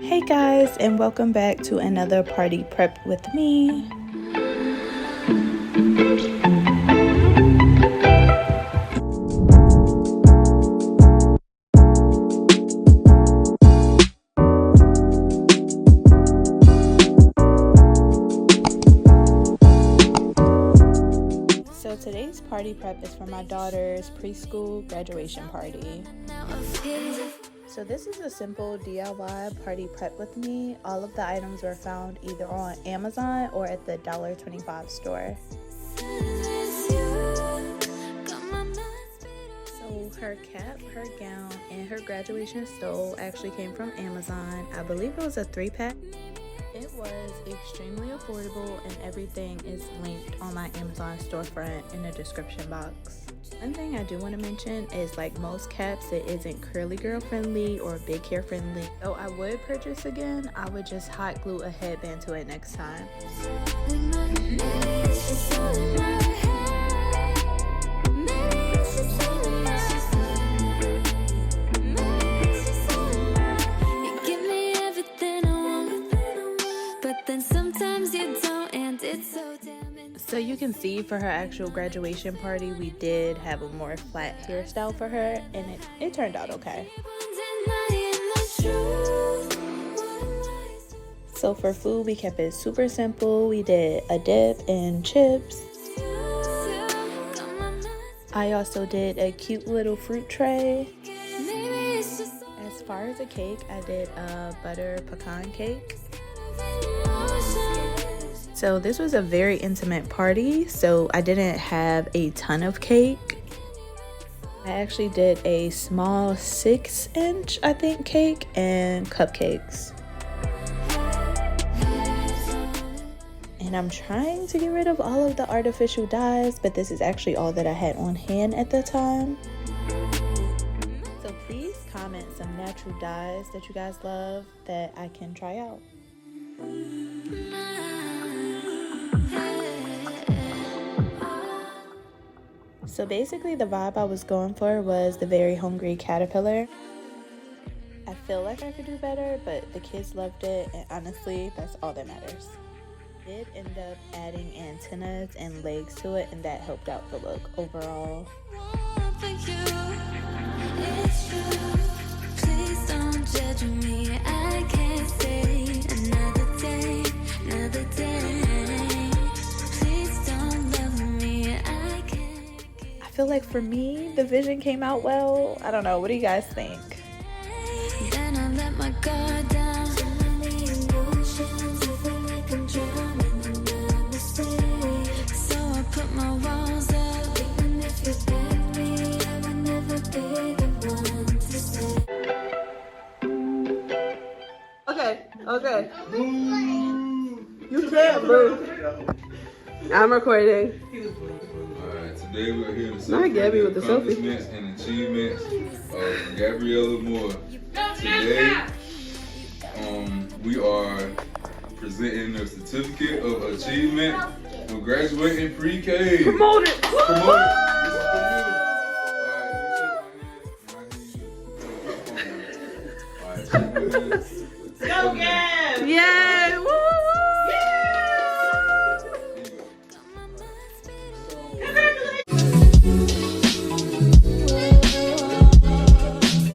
Hey guys, and welcome back to another party prep with me. So today's party prep is for my daughter's preschool graduation party. So this is a simple DIY party prep with me. All of the items were found either on Amazon or at the $1.25 store. So her cap, her gown, and her graduation stole actually came from Amazon. I believe it was a 3-pack. It was extremely affordable, and everything is linked on my Amazon storefront in the description box. One thing I do want to mention is, like most caps, it isn't curly girl friendly or big hair friendly. So I would purchase again, I would just hot glue a headband to it next time. So you can see for her actual graduation party, we did have a more flat hairstyle for her, and it turned out okay. So for food, we kept it super simple. We did a dip and chips. I also did a cute little fruit tray. As far as a cake, I did a butter pecan cake. So this was a very intimate party, so I didn't have a ton of cake. I actually did a small 6-inch, I think, cake and cupcakes. And I'm trying to get rid of all of the artificial dyes, but this is actually all that I had on hand at the time. So please comment some natural dyes that you guys love that I can try out. So basically the vibe I was going for was the very hungry caterpillar. I feel like I could do better, but the kids loved it, and honestly, that's all that matters. I did end up adding antennas and legs to it, and that helped out the look overall. Please don't judge me. I can't stay another day, another day. I feel like for me, the vision came out well. I don't know. What do you guys think? Then I let my guard down. So I put my walls up. Even if you beg me, I would never be the one to say. Okay. You can't, bro. I'm recording. Today we're here to Not Gabby with the accomplishments and achievements of Gabriella Moore. Today, we are presenting a certificate of achievement for graduating pre-K. Promote it! Go, Gab! Yay!